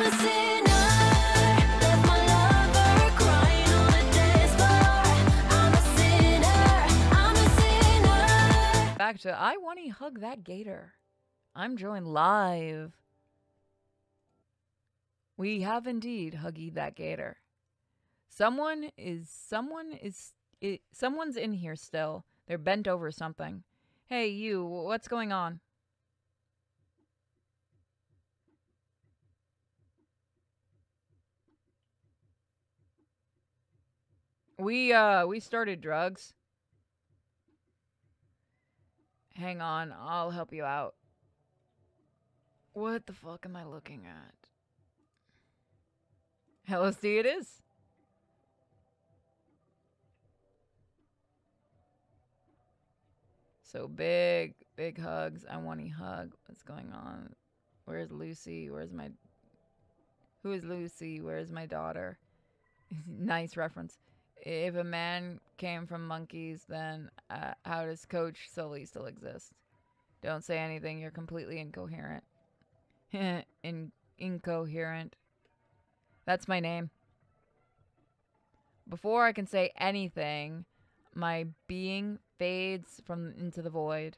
a sinner, left my lover crying on the dance floor. I'm a sinner, I'm a sinner. Back to I Wani Hug That Gator. I'm joined live. We have indeed huggied that gator. Someone's in here still. They're bent over something. Hey, you, what's going on? We started drugs. Hang on, I'll help you out. What the fuck am I looking at? LSD it is. So big hugs. I want to hug. What's going on? Where's Lucy? Who is Lucy? Where's my daughter? Nice reference. If a man came from monkeys, then how does Coach Sully still exist? Don't say anything. You're completely incoherent. Incoherent. That's my name. Before I can say anything, my being fades into the void.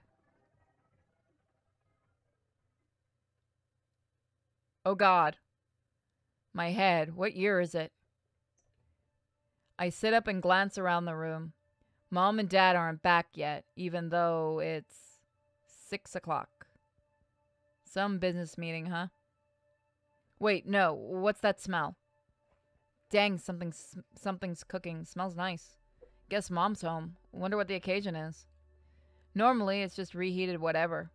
Oh God. My head. What year is it? I sit up and glance around the room. Mom and Dad aren't back yet, even though it's 6 o'clock. Some business meeting, huh? Wait, no. What's that smell? Dang, something's cooking. Smells nice. Guess Mom's home. Wonder what the occasion is. Normally, it's just reheated whatever.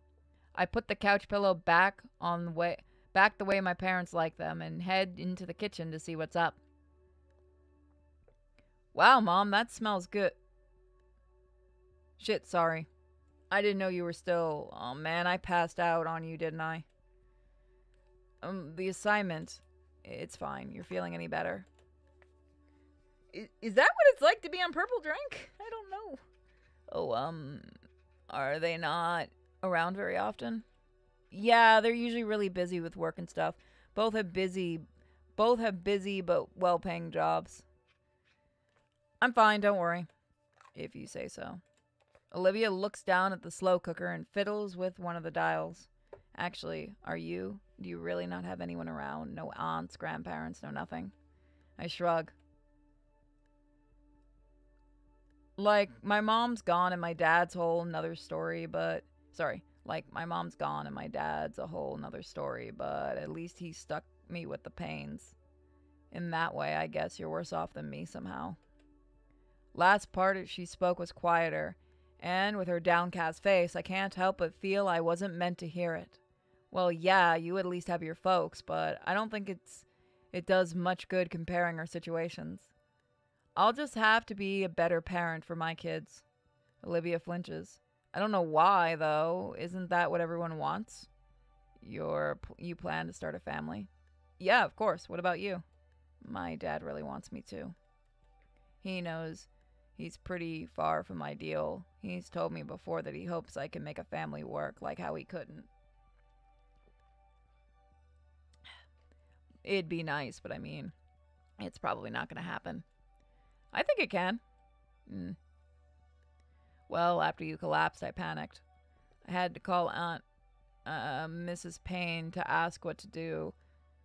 I put the couch pillow back the way my parents like them and head into the kitchen to see what's up. Wow, Mom, that smells good. Shit, sorry. I didn't know you were still... Oh, man, I passed out on you, didn't I? The assignment. It's fine. You're feeling any better? Is that what it's like to be on Purple Drink? I don't know. Oh, are they not around very often? Yeah, they're usually really busy with work and stuff. Both have busy but well-paying jobs. I'm fine, don't worry. If you say so. Olivia looks down at the slow cooker and fiddles with one of the dials. Actually, do you really not have anyone around? No aunts, grandparents, no nothing? I shrug. Like, my mom's gone and my dad's whole nother story, but... Sorry. Like, my mom's gone and my dad's a whole nother story, but at least he stuck me with the pains. In that way, I guess you're worse off than me somehow. Last part she spoke was quieter, and with her downcast face, I can't help but feel I wasn't meant to hear it. Well, yeah, you at least have your folks, but I don't think it does much good comparing our situations. I'll just have to be a better parent for my kids. Olivia flinches. I don't know why, though. Isn't that what everyone wants? You plan to start a family? Yeah, of course. What about you? My dad really wants me to. He knows he's pretty far from ideal. He's told me before that he hopes I can make a family work like how he couldn't. It'd be nice, but I mean, it's probably not going to happen. I think it can. Well, after you collapsed, I panicked. I had to call Aunt Mrs. Payne to ask what to do,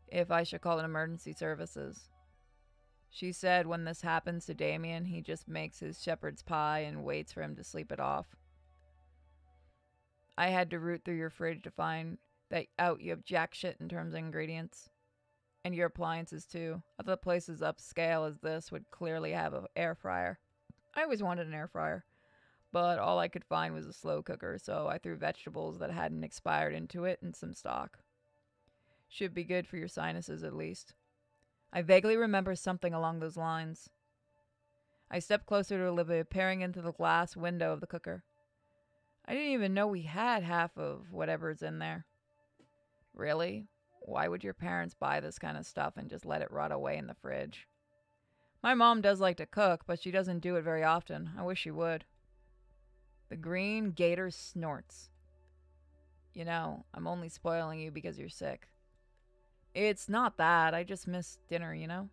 if I should call in emergency services. She said when this happens to Damien, he just makes his shepherd's pie and waits for him to sleep it off. I had to root through your fridge to find out you have jack shit in terms of ingredients. And your appliances, too. Other places upscale as this would clearly have an air fryer. I always wanted an air fryer. But all I could find was a slow cooker, so I threw vegetables that hadn't expired into it and some stock. Should be good for your sinuses, at least. I vaguely remember something along those lines. I stepped closer to Olivia, peering into the glass window of the cooker. I didn't even know we had half of whatever's in there. Really? Why would your parents buy this kind of stuff and just let it rot away in the fridge? My mom does like to cook, but she doesn't do it very often. I wish she would. The green gator snorts. You know, I'm only spoiling you because you're sick. It's not that. I just miss dinner, you know?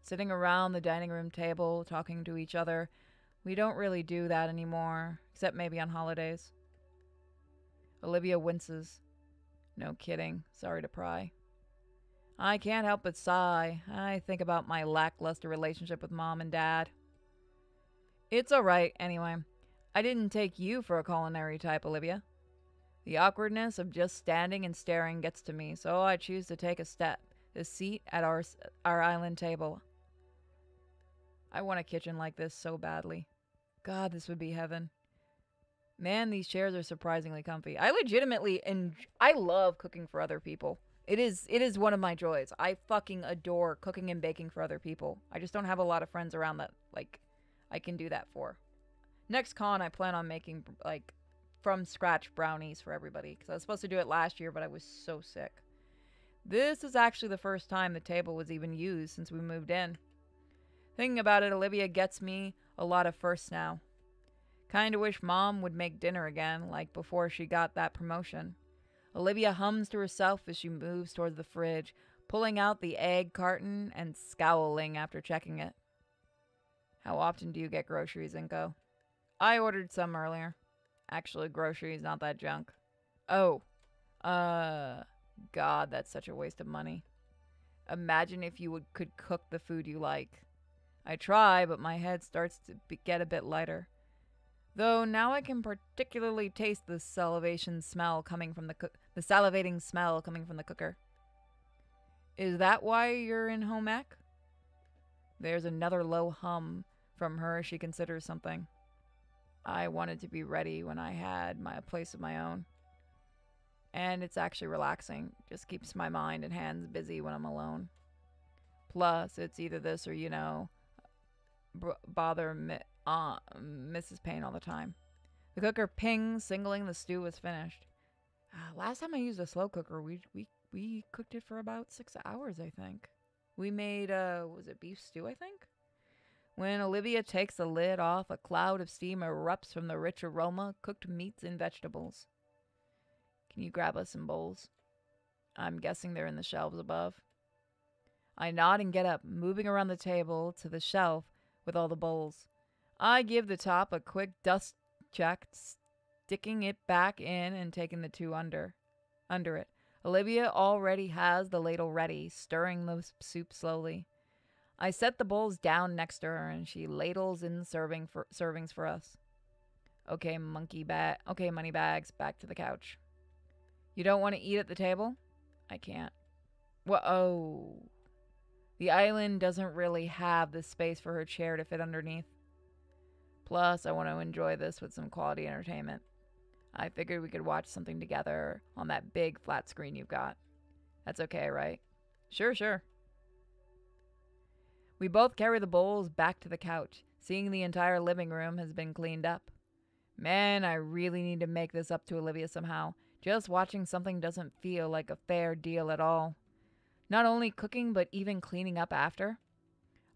Sitting around the dining room table, talking to each other. We don't really do that anymore, except maybe on holidays. Olivia winces. No kidding. Sorry to pry. I can't help but sigh. I think about my lackluster relationship with mom and dad. It's alright, anyway. I didn't take you for a culinary type, Olivia. The awkwardness of just standing and staring gets to me, so I choose to take a seat at our island table. I want a kitchen like this so badly. God, this would be heaven. Man, these chairs are surprisingly comfy. I love cooking for other people. It is one of my joys. I fucking adore cooking and baking for other people. I just don't have a lot of friends around that like I can do that for. Next con I plan on making like from scratch brownies for everybody cuz I was supposed to do it last year but I was so sick. This is actually the first time the table was even used since we moved in. Thinking about it, Olivia gets me a lot of firsts now. Kinda wish mom would make dinner again, like before she got that promotion. Olivia hums to herself as she moves towards the fridge, pulling out the egg carton and scowling after checking it. How often do you get groceries, Inko? I ordered some earlier. Actually, groceries, not that junk. Oh, God, that's such a waste of money. Imagine if could cook the food you like. I try, but my head starts to get a bit lighter. Though now I can particularly taste the salivating smell coming from the cooker. Is that why you're in home ec? There's another low hum from her as she considers something. I wanted to be ready when I had my place of my own. And it's actually relaxing. Just keeps my mind and hands busy when I'm alone. Plus, it's either this or, bother Mrs. Payne all the time. The cooker pings, signaling the stew is finished. Last time I used a slow cooker, we cooked it for about 6 hours, I think. We made, was it beef stew, I think? When Olivia takes the lid off, a cloud of steam erupts from the rich aroma of cooked meats and vegetables. Can you grab us some bowls? I'm guessing they're in the shelves above. I nod and get up, moving around the table to the shelf with all the bowls. I give the top a quick dust check, sticking it back in and taking the two under it. Olivia already has the ladle ready, stirring the soup slowly. I set the bowls down next to her and she ladles in servings for us. Okay, money bags, back to the couch. You don't want to eat at the table? I can't. Oh. The island doesn't really have the space for her chair to fit underneath. Plus, I want to enjoy this with some quality entertainment. I figured we could watch something together on that big flat screen you've got. That's okay, right? Sure. We both carry the bowls back to the couch, seeing the entire living room has been cleaned up. Man, I really need to make this up to Olivia somehow. Just watching something doesn't feel like a fair deal at all. Not only cooking, but even cleaning up after.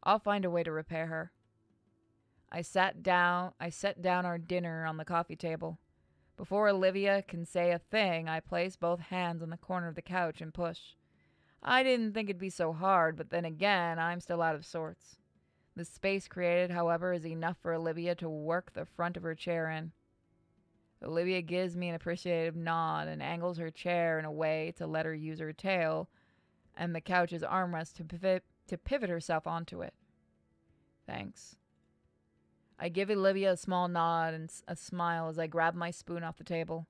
I'll find a way to repair her. I set down our dinner on the coffee table. Before Olivia can say a thing, I place both hands on the corner of the couch and push. I didn't think it'd be so hard, but then again, I'm still out of sorts. The space created, however, is enough for Olivia to work the front of her chair in. Olivia gives me an appreciative nod and angles her chair in a way to let her use her tail and the couch's armrest to pivot herself onto it. Thanks. I give Olivia a small nod and a smile as I grab my spoon off the table.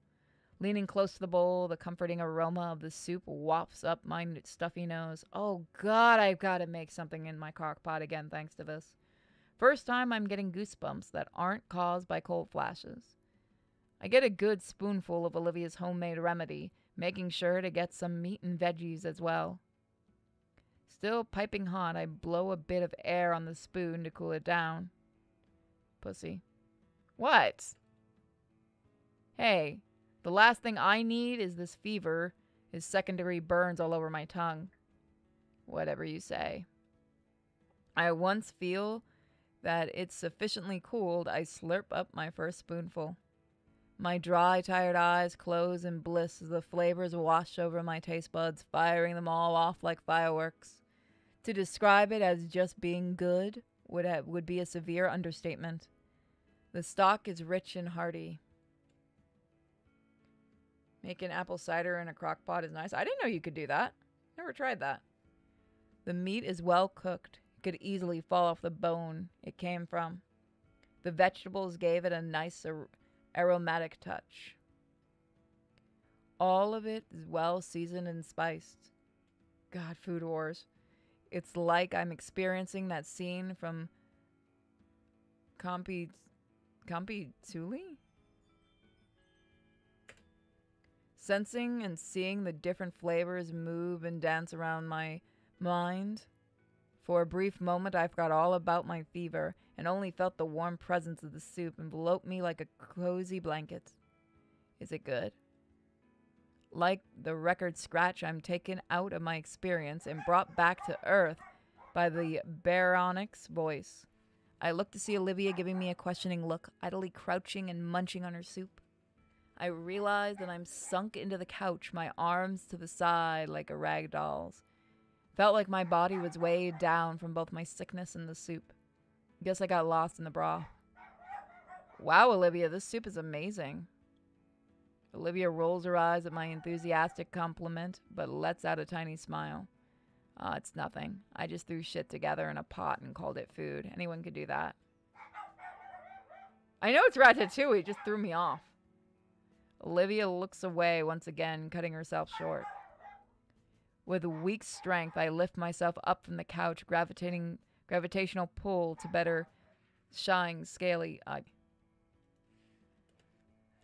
Leaning close to the bowl, the comforting aroma of the soup wafts up my stuffy nose. Oh God, I've got to make something in my crock pot again thanks to this. First time I'm getting goosebumps that aren't caused by cold flashes. I get a good spoonful of Olivia's homemade remedy, making sure to get some meat and veggies as well. Still piping hot, I blow a bit of air on the spoon to cool it down. Pussy. What? Hey, the last thing I need is this fever, is second-degree burns all over my tongue. Whatever you say. I once feel that it's sufficiently cooled, I slurp up my first spoonful. My dry, tired eyes close in bliss as the flavors wash over my taste buds, firing them all off like fireworks. To describe it as just being good would be a severe understatement. The stock is rich and hearty. Making apple cider in a crock pot is nice. I didn't know you could do that. Never tried that. The meat is well cooked. It could easily fall off the bone it came from. The vegetables gave it a nice aromatic touch. All of it is well seasoned and spiced. God, Food Wars. It's like I'm experiencing that scene from Campi Tsuli? Sensing and seeing the different flavors move and dance around my mind. For a brief moment, I forgot all about my fever and only felt the warm presence of the soup envelope me like a cozy blanket. Is it good? Like the record scratch, I'm taken out of my experience and brought back to earth by the baronic's voice. I look to see Olivia giving me a questioning look, idly crouching and munching on her soup. I realize that I'm sunk into the couch, my arms to the side like a rag doll's. Felt like my body was weighed down from both my sickness and the soup. Guess I got lost in the broth. Wow, Olivia, this soup is amazing. Olivia rolls her eyes at my enthusiastic compliment, but lets out a tiny smile. It's nothing. I just threw shit together in a pot and called it food. Anyone could do that. I know it's ratatouille, it just threw me off. Olivia looks away once again, cutting herself short. With weak strength, I lift myself up from the couch, gravitational pull to better shine scaly.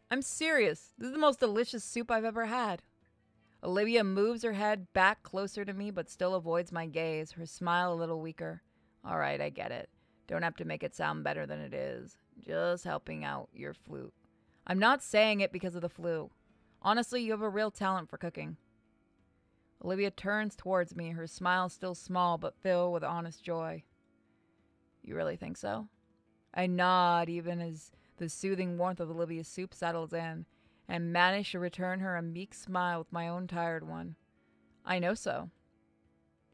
I'm serious. This is the most delicious soup I've ever had. Olivia moves her head back closer to me, but still avoids my gaze, her smile a little weaker. All right, I get it. Don't have to make it sound better than it is. Just helping out your flute. I'm not saying it because of the flu. Honestly, you have a real talent for cooking. Olivia turns towards me, her smile still small but filled with honest joy. You really think so? I nod even as the soothing warmth of Olivia's soup settles in, and manage to return her a meek smile with my own tired one. I know so.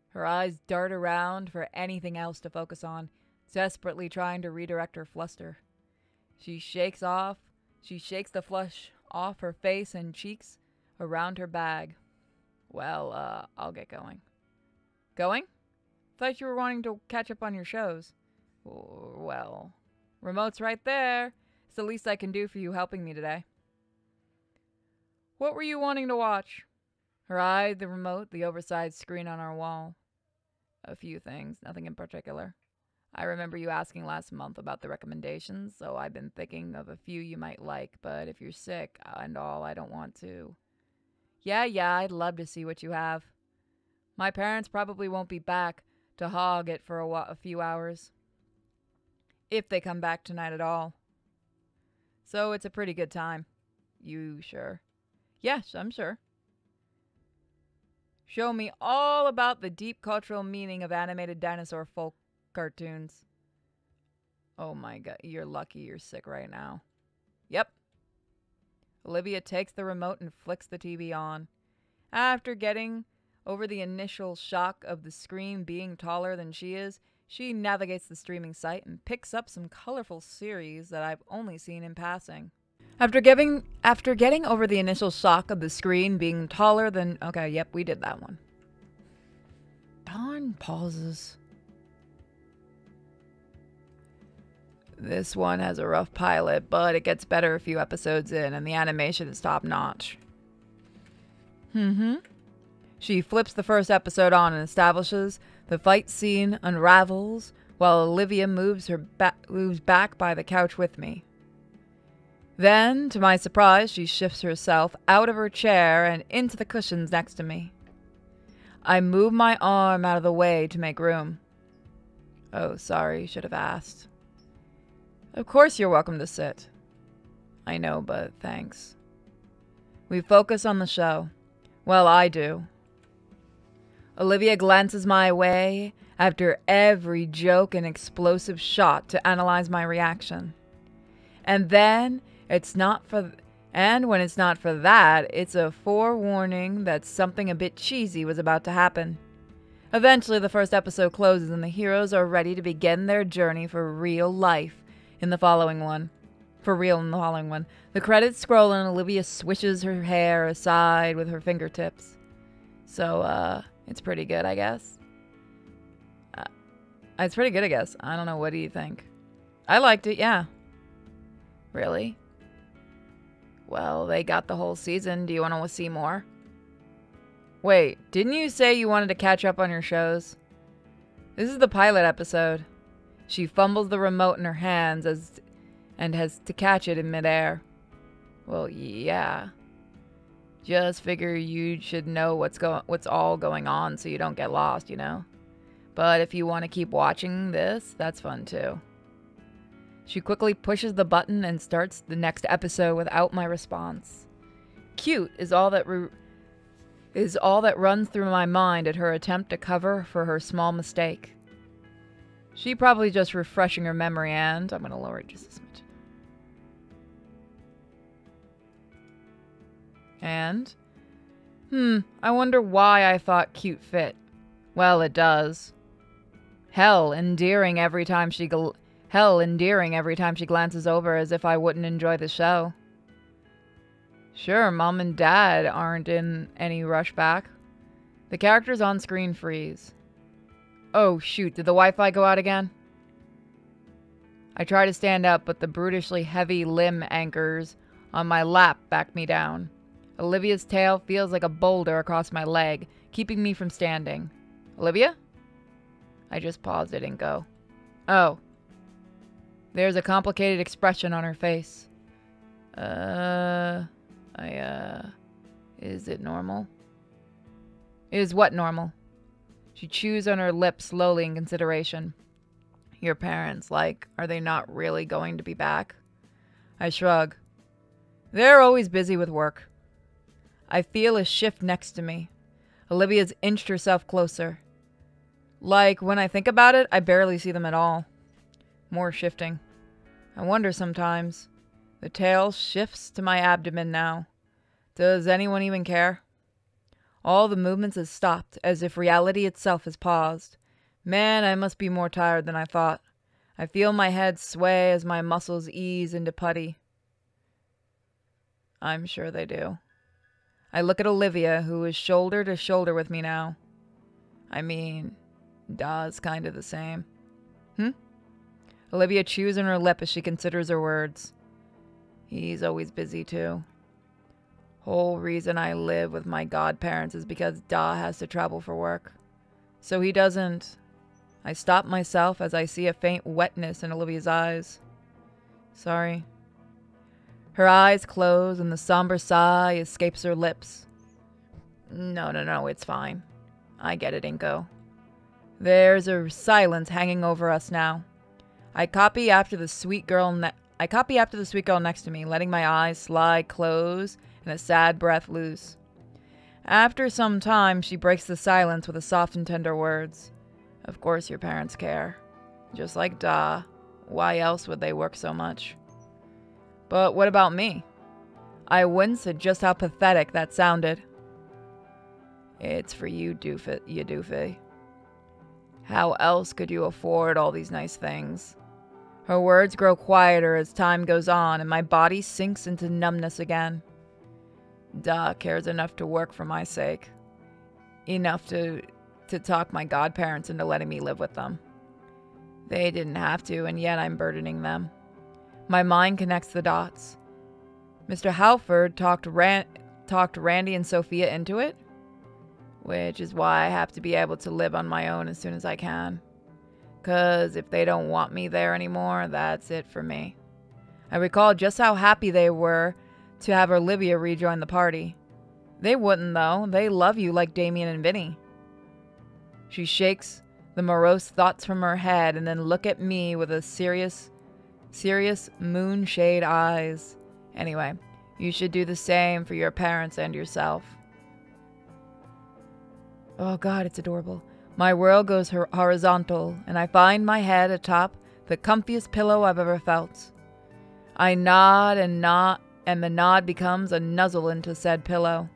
Her eyes dart around for anything else to focus on, desperately trying to redirect her fluster. She shakes the flush off her face and cheeks around her bag. Well, I'll get going. Going? Thought you were wanting to catch up on your shows. Well, remote's right there. It's the least I can do for you helping me today. What were you wanting to watch? Her eye, the remote, the oversized screen on our wall. A few things, nothing in particular. I remember you asking last month about the recommendations, so I've been thinking of a few you might like, but if you're sick and all, I don't want to. Yeah, I'd love to see what you have. My parents probably won't be back to hog it for a few hours. If they come back tonight at all. So it's a pretty good time. You sure? Yes, I'm sure. Show me all about the deep cultural meaning of animated dinosaur folk cartoons. Oh my god, you're lucky you're sick right now. Yep. Olivia takes the remote and flicks the TV on. After getting over the initial shock of the screen being taller than she is, she navigates the streaming site and picks up some colorful series that I've only seen in passing. After getting over the initial shock of the screen being taller than... Okay, yep, we did that one. Darn pauses. This one has a rough pilot, but it gets better a few episodes in, and the animation is top-notch. She flips the first episode on and establishes the fight scene unravels while Olivia moves back by the couch with me. Then, to my surprise, she shifts herself out of her chair and into the cushions next to me. I move my arm out of the way to make room. Oh, sorry, should have asked. Of course you're welcome to sit. I know, but thanks. We focus on the show. Well, I do. Olivia glances my way after every joke and explosive shot to analyze my reaction. And then, it's not for And when it's not for that, it's a forewarning that something a bit cheesy was about to happen. Eventually, the first episode closes and the heroes are ready to begin their journey for real life in the following one. For real in the following one. The credits scroll and Olivia swishes her hair aside with her fingertips. So, it's pretty good, I guess. It's pretty good, I guess. I don't know. What do you think? I liked it, yeah. Really? Well, they got the whole season. Do you want to see more? Wait, didn't you say you wanted to catch up on your shows? This is the pilot episode. She fumbles the remote in her hands and has to catch it in midair. Well, yeah. Just figure you should know what's all going on so you don't get lost, you know? But if you want to keep watching this, that's fun too. She quickly pushes the button and starts the next episode without my response. Cute is all that runs through my mind at her attempt to cover for her small mistake. She probably just refreshing her memory, and I'm going to lower it just a smidge. And? I wonder why I thought cute fit. Well, it does. Hell, endearing every time she glances over as if I wouldn't enjoy the show. Sure, Mom and Dad aren't in any rush back. The characters on screen freeze. Oh shoot, did the Wi-Fi go out again? I try to stand up, but the brutishly heavy limb anchors on my lap back me down. Olivia's tail feels like a boulder across my leg, keeping me from standing. Olivia? I just paused, it didn't go. Oh. There's a complicated expression on her face. Is it normal? Is what normal? She chews on her lips slowly in consideration. Your parents, are they not really going to be back? I shrug. They're always busy with work. I feel a shift next to me. Olivia's inched herself closer. When I think about it, I barely see them at all. More shifting. I wonder sometimes. The tail shifts to my abdomen now. Does anyone even care? All the movements have stopped, as if reality itself has paused. Man, I must be more tired than I thought. I feel my head sway as my muscles ease into putty. I'm sure they do. I look at Olivia, who is shoulder to shoulder with me now. I mean, Da's kind of the same. Olivia chews on her lip as she considers her words. He's always busy too. Whole reason I live with my godparents is because Da has to travel for work. So he doesn't. I stop myself as I see a faint wetness in Olivia's eyes. Sorry. Her eyes close and the somber sigh escapes her lips. No, it's fine. I get it, Inko. There's a silence hanging over us now. I copy after the sweet girl next to me, letting my eyes slide close and a sad breath loose. After some time, she breaks the silence with the soft and tender words. Of course your parents care. Just like Da. Why else would they work so much? But what about me? I winced at just how pathetic that sounded. It's for you, doofy. How else could you afford all these nice things? Her words grow quieter as time goes on, and my body sinks into numbness again. Da cares enough to work for my sake. Enough to talk my godparents into letting me live with them. They didn't have to, and yet I'm burdening them. My mind connects the dots. Mr. Halford talked Randy and Sophia into it, which is why I have to be able to live on my own as soon as I can. 'Cause if they don't want me there anymore, that's it for me. I recall just how happy they were to have Olivia rejoin the party. They wouldn't, though. They love you like Damien and Vinny. She shakes the morose thoughts from her head and then look at me with a serious moonshade eyes. Anyway, you should do the same for your parents and yourself. Oh God, it's adorable. My world goes horizontal, and I find my head atop the comfiest pillow I've ever felt. I nod and the nod becomes a nuzzle into said pillow.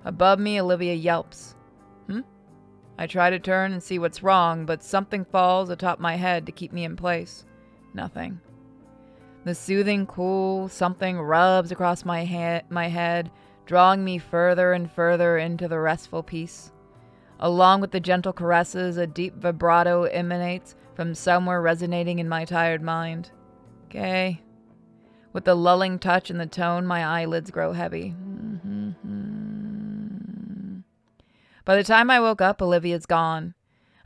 Above me, Olivia yelps. I try to turn and see what's wrong, but something falls atop my head to keep me in place. Nothing. The soothing, cool something rubs across my head, drawing me further and further into the restful peace. Along with the gentle caresses, a deep vibrato emanates from somewhere resonating in my tired mind. Okay. With the lulling touch and the tone, my eyelids grow heavy. By the time I woke up, Olivia's gone.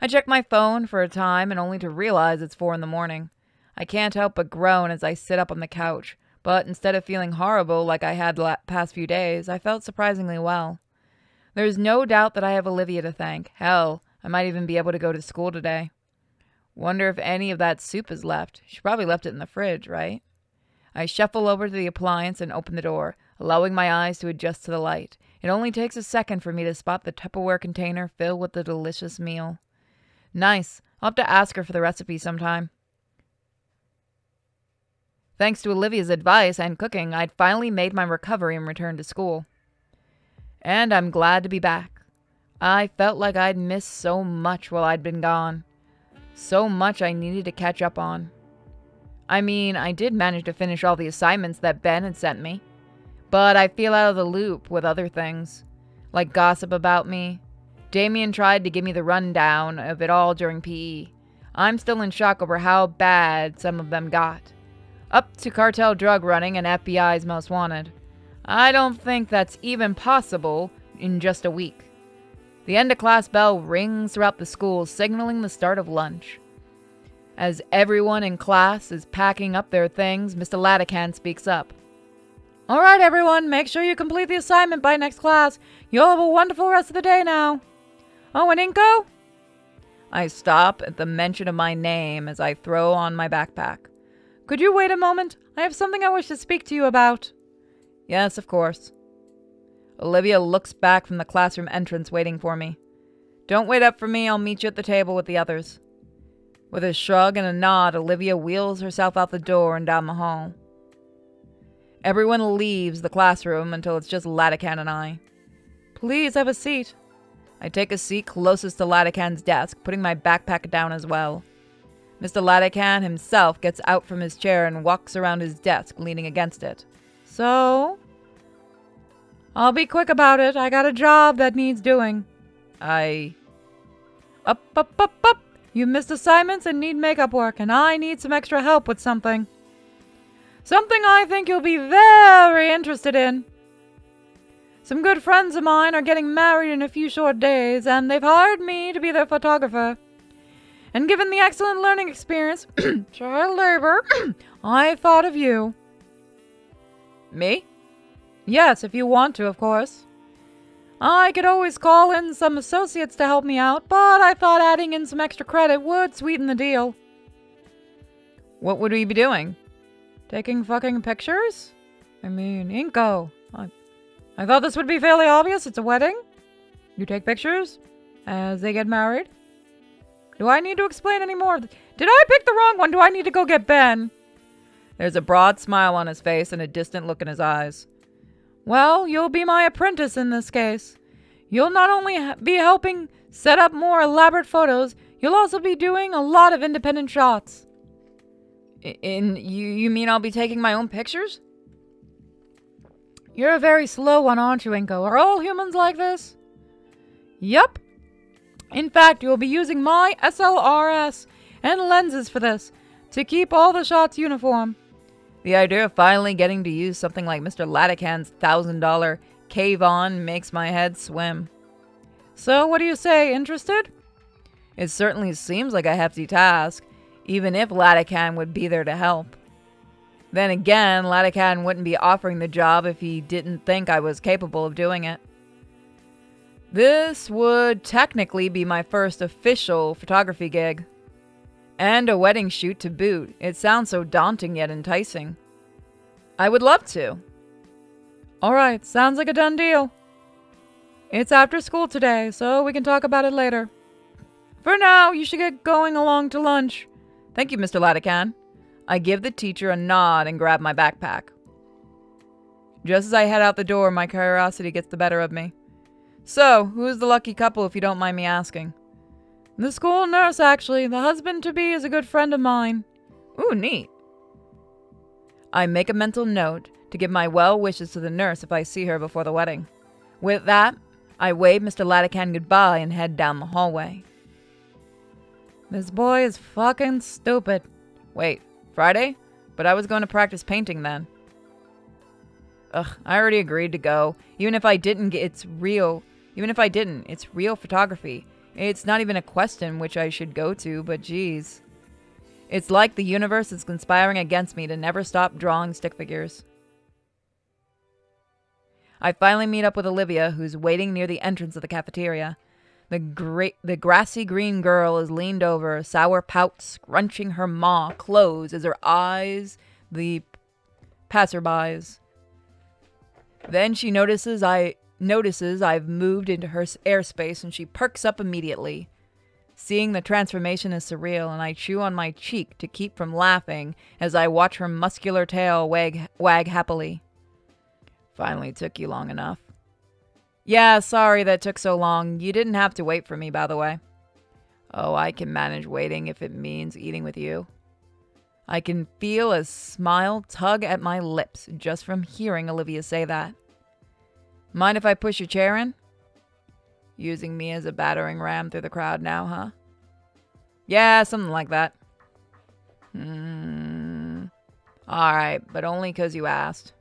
I check my phone for a time and only to realize it's 4 in the morning. I can't help but groan as I sit up on the couch, but instead of feeling horrible like I had the past few days, I felt surprisingly well. There's no doubt that I have Olivia to thank. Hell, I might even be able to go to school today. Wonder if any of that soup is left. She probably left it in the fridge, right? I shuffle over to the appliance and open the door, allowing my eyes to adjust to the light. It only takes a second for me to spot the Tupperware container filled with the delicious meal. Nice. I'll have to ask her for the recipe sometime. Thanks to Olivia's advice and cooking, I'd finally made my recovery and returned to school. And I'm glad to be back. I felt like I'd missed so much while I'd been gone. So much I needed to catch up on. I mean, I did manage to finish all the assignments that Ben had sent me. But I feel out of the loop with other things, like gossip about me. Damien tried to give me the rundown of it all during PE. I'm still in shock over how bad some of them got. Up to cartel drug running and FBI's most wanted. I don't think that's even possible in just a week. The end-of-class bell rings throughout the school, signaling the start of lunch. As everyone in class is packing up their things, Mr. Latican speaks up. All right, everyone, make sure you complete the assignment by next class. You'll have a wonderful rest of the day now. Oh, and Inko? I stop at the mention of my name as I throw on my backpack. Could you wait a moment? I have something I wish to speak to you about. Yes, of course. Olivia looks back from the classroom entrance waiting for me. Don't wait up for me, I'll meet you at the table with the others. With a shrug and a nod, Olivia wheels herself out the door and down the hall. Everyone leaves the classroom until it's just Latican and I. Please have a seat. I take a seat closest to Latican's desk, putting my backpack down as well. Mr. Latican himself gets out from his chair and walks around his desk, leaning against it. So? I'll be quick about it. I got a job that needs doing. Up. You missed assignments and need makeup work, and I need some extra help with something. Something I think you'll be very interested in. Some good friends of mine are getting married in a few short days, and they've hired me to be their photographer. And given the excellent learning experience, child labor, I thought of you. Me? Yes, if you want to, of course. I could always call in some associates to help me out, but I thought adding in some extra credit would sweeten the deal. What would we be doing? Taking fucking pictures? I mean, Inko. I thought this would be fairly obvious. It's a wedding. You take pictures as they get married. Do I need to explain any more? Did I pick the wrong one? Do I need to go get Ben? There's a broad smile on his face and a distant look in his eyes. Well, you'll be my apprentice in this case. You'll not only be helping set up more elaborate photos, you'll also be doing a lot of independent shots. You mean I'll be taking my own pictures? You're a very slow one, aren't you, Inko? Are all humans like this? Yup. In fact, you'll be using my SLRS and lenses for this, to keep all the shots uniform. The idea of finally getting to use something like Mr. Latican's $1,000 Cave-On makes my head swim. So, what do you say, interested? It certainly seems like a hefty task, even if Latican would be there to help. Then again, Latican wouldn't be offering the job if he didn't think I was capable of doing it. This would technically be my first official photography gig. And a wedding shoot to boot. It sounds so daunting yet enticing. I would love to. Alright, sounds like a done deal. It's after school today, so we can talk about it later. For now, you should get going along to lunch. Thank you, Mr. Latican. I give the teacher a nod and grab my backpack. Just as I head out the door, my curiosity gets the better of me. So, who's the lucky couple if you don't mind me asking? The school nurse, actually. The husband-to-be is a good friend of mine. Ooh, neat. I make a mental note to give my well wishes to the nurse if I see her before the wedding. With that, I wave Mr. Latican goodbye and head down the hallway. This boy is fucking stupid. Wait, Friday? But I was going to practice painting then. Ugh, I already agreed to go. Even if I didn't, it's real photography. It's not even a question which I should go to, but geez. It's like the universe is conspiring against me to never stop drawing stick figures. I finally meet up with Olivia, who's waiting near the entrance of the cafeteria. The grassy green girl is leaned over, a sour pout scrunching her maw closed as her eyes the passerbys. Then she notices I've moved into her airspace, and she perks up immediately. Seeing the transformation is surreal, and I chew on my cheek to keep from laughing as I watch her muscular tail wag happily. Finally took you long enough. Yeah, sorry that took so long. You didn't have to wait for me, by the way. Oh, I can manage waiting if it means eating with you. I can feel a smile tug at my lips just from hearing Olivia say that. Mind if I push your chair in? Using me as a battering ram through the crowd now, huh? Yeah, something like that. Alright, but only 'cause you asked.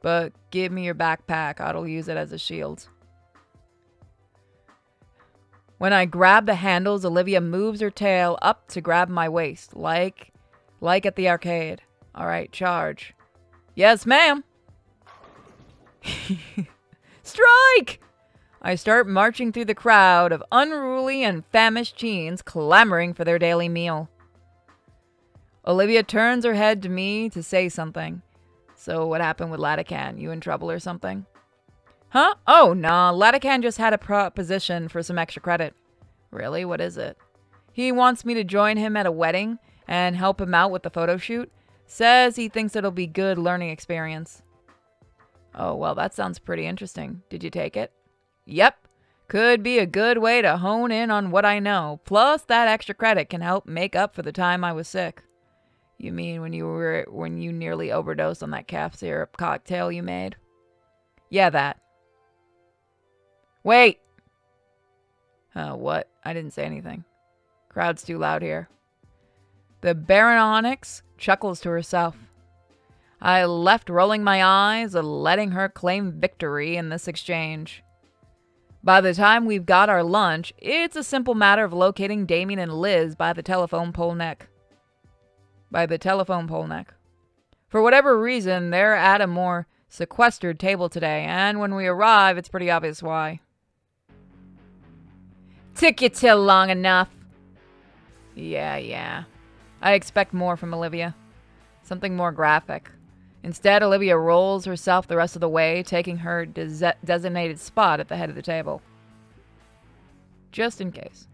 But give me your backpack. I'll use it as a shield. When I grab the handles, Olivia moves her tail up to grab my waist, like at the arcade. Alright, charge. Yes, ma'am. Strike! I start marching through the crowd of unruly and famished teens clamoring for their daily meal. Olivia turns her head to me to say something. So what happened with Latican? You in trouble or something? Huh? Oh, nah. Latican just had a proposition for some extra credit. Really? What is it? He wants me to join him at a wedding and help him out with the photo shoot. Says he thinks it'll be good learning experience. Oh, well, that sounds pretty interesting. Did you take it? Yep. Could be a good way to hone in on what I know. Plus, that extra credit can help make up for the time I was sick. You mean when you nearly overdosed on that cough syrup cocktail you made? Yeah, that. Wait! What? I didn't say anything. Crowd's too loud here. The Barononyx chuckles to herself. I left rolling my eyes and letting her claim victory in this exchange. By the time we've got our lunch, it's a simple matter of locating Damien and Liz by the telephone pole neck. For whatever reason, they're at a more sequestered table today, and when we arrive, it's pretty obvious why. Took you till long enough. Yeah. I expect more from Olivia. Something more graphic. Instead, Olivia rolls herself the rest of the way, taking her designated spot at the head of the table. Just in case.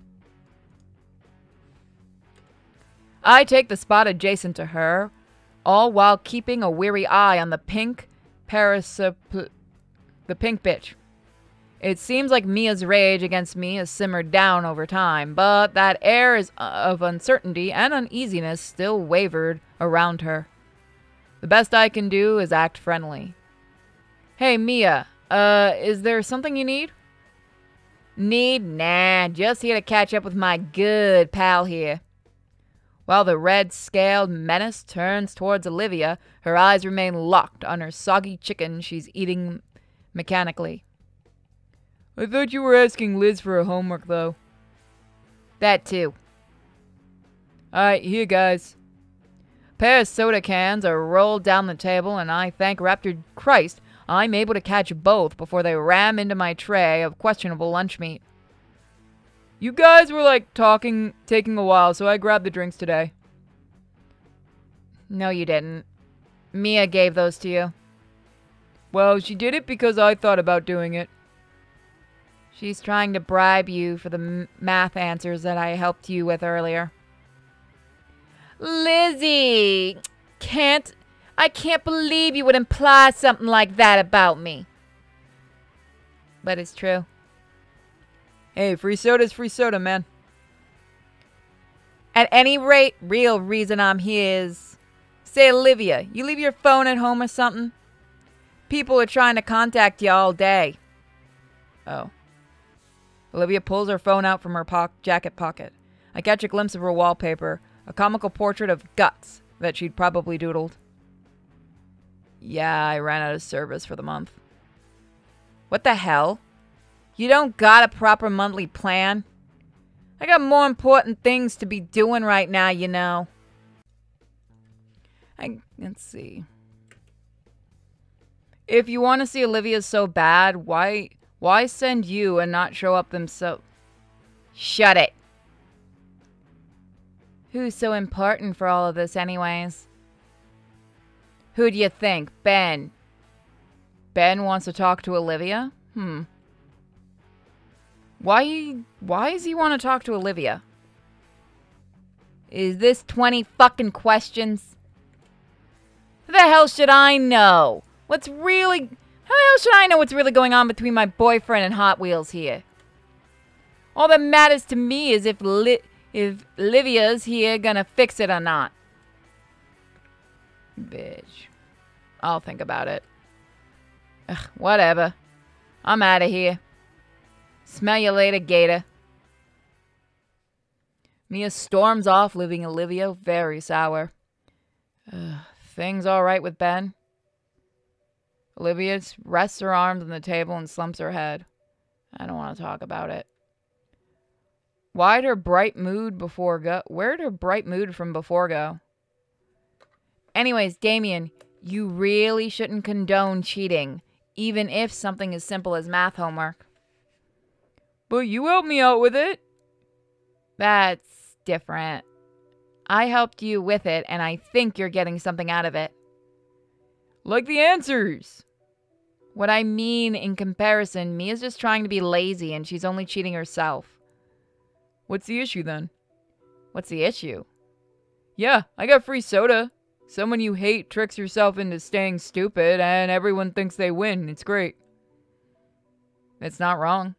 I take the spot adjacent to her, all while keeping a weary eye on the pink bitch. It seems like Mia's rage against me has simmered down over time, but that air of uncertainty and uneasiness still wavered around her. The best I can do is act friendly. Hey, Mia, is there something you need? Nah, just here to catch up with my good pal here. While the red-scaled menace turns towards Olivia, her eyes remain locked on her soggy chicken she's eating mechanically. I thought you were asking Liz for her homework, though. That too. Alright, here, guys. A pair of soda cans are rolled down the table, and I thank Raptor Christ I'm able to catch both before they ram into my tray of questionable lunch meat. You guys were taking a while, so I grabbed the drinks today. No, you didn't. Mia gave those to you. Well, she did it because I thought about doing it. She's trying to bribe you for the math answers that I helped you with earlier. Lizzie! I can't believe you would imply something like that about me. But it's true. Hey, free soda's free soda, man. At any rate, real reason I'm here is... Say, Olivia, you leave your phone at home or something? People are trying to contact you all day. Oh. Olivia pulls her phone out from her jacket pocket. I catch a glimpse of her wallpaper, a comical portrait of guts that she'd probably doodled. Yeah, I ran out of service for the month. What the hell? You don't got a proper monthly plan? I got more important things to be doing right now, you know. Let's see. If you want to see Olivia so bad, why send you and not show up themselves? Shut it. Who's so important for all of this anyways? Who do you think? Ben. Ben wants to talk to Olivia? Why does he want to talk to Olivia? Is this 20 fucking questions? Who the hell should I know? How the hell should I know what's really going on between my boyfriend and Hot Wheels here? All that matters to me is if Olivia's here gonna fix it or not. Bitch. I'll think about it. Ugh, whatever. I'm out of here. Smell you later, Gator. Mia storms off, leaving Olivia very sour. Things all right with Ben? Olivia rests her arms on the table and slumps her head. I don't want to talk about it. Where'd her bright mood from before go? Anyways, Damien, you really shouldn't condone cheating, even if something as simple as math homework. But you helped me out with it. That's different. I helped you with it, and I think you're getting something out of it. Like the answers. What I mean in comparison, Mia's just trying to be lazy, and she's only cheating herself. What's the issue, then? What's the issue? Yeah, I got free soda. Someone you hate tricks yourself into staying stupid, and everyone thinks they win. It's great. It's not wrong.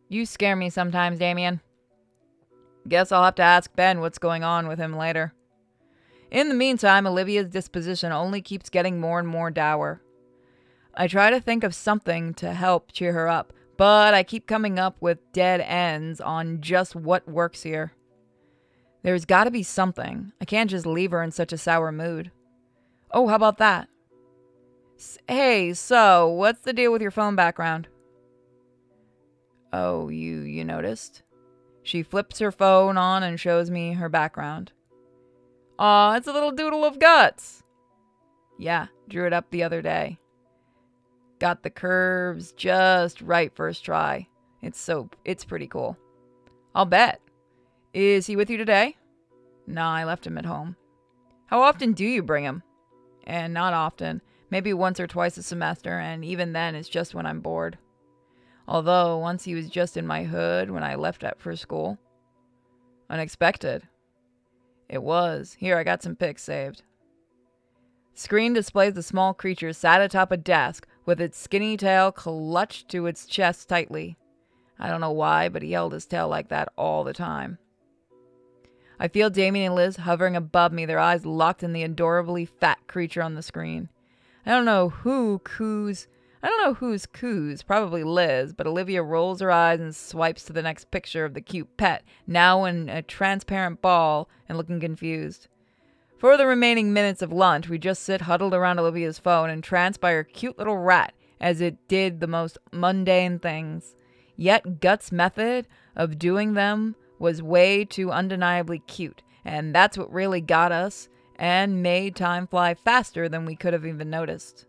You scare me sometimes, Damien. Guess I'll have to ask Ben what's going on with him later. In the meantime, Olivia's disposition only keeps getting more and more dour. I try to think of something to help cheer her up, but I keep coming up with dead ends on just what works here. There's got to be something. I can't just leave her in such a sour mood. Oh, how about that? Hey, so, what's the deal with your phone background? Oh, you noticed? She flips her phone on and shows me her background. Aw, it's a little doodle of guts. Yeah, drew it up the other day. Got the curves just right first try. It's pretty cool. I'll bet. Is he with you today? No, I left him at home. How often do you bring him? And not often. Maybe once or twice a semester, and even then it's just when I'm bored. Although, once he was just in my hood when I left for school. Unexpected. It was. Here, I got some pics saved. Screen displays the small creature sat atop a desk with its skinny tail clutched to its chest tightly. I don't know why, but he held his tail like that all the time. I feel Damien and Liz hovering above me, their eyes locked in the adorably fat creature on the screen. I don't know who's coos, probably Liz, but Olivia rolls her eyes and swipes to the next picture of the cute pet, now in a transparent ball and looking confused. For the remaining minutes of lunch, we just sit huddled around Olivia's phone, entranced by her cute little rat as it did the most mundane things. Yet Gut's method of doing them was way too undeniably cute, and that's what really got us and made time fly faster than we could have even noticed.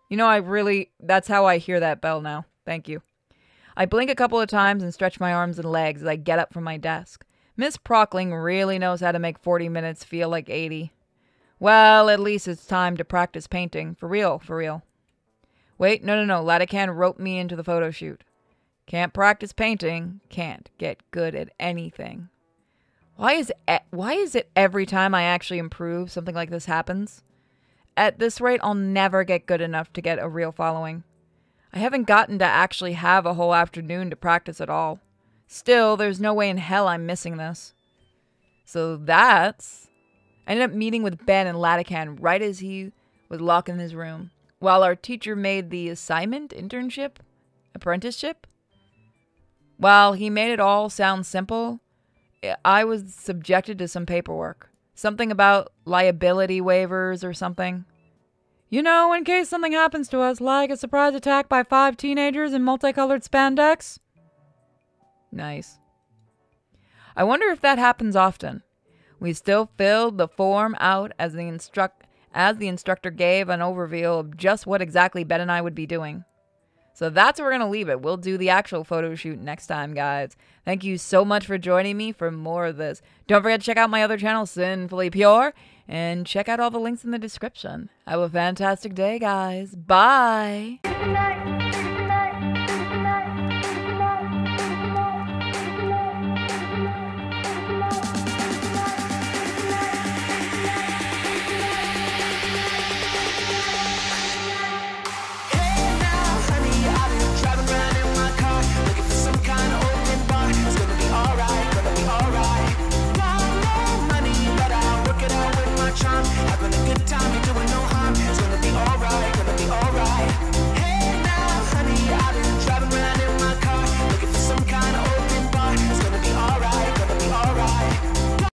You know, that's how I hear that bell now. Thank you. I blink a couple of times and stretch my arms and legs as I get up from my desk. Miss Prockling really knows how to make 40 minutes feel like 80. Well, at least it's time to practice painting. For real, for real. Wait, no. Latican roped me into the photo shoot. Can't practice painting, can't get good at anything. Why is it every time I actually improve, something like this happens? At this rate, I'll never get good enough to get a real following. I haven't gotten to actually have a whole afternoon to practice at all. Still, there's no way in hell I'm missing this. So I ended up meeting with Ben and Latican right as he was locked in his room, while our teacher made the apprenticeship. While he made it all sound simple, I was subjected to some paperwork. Something about liability waivers or something. You know, in case something happens to us, like a surprise attack by 5 teenagers in multicolored spandex. Nice. I wonder if that happens often. We still filled the form out as the instructor gave an overview of just what exactly Ben and I would be doing. So that's where we're going to leave it. We'll do the actual photo shoot next time, guys. Thank you so much for joining me for more of this. Don't forget to check out my other channel, Sinfully Pure, and check out all the links in the description. Have a fantastic day, guys. Bye.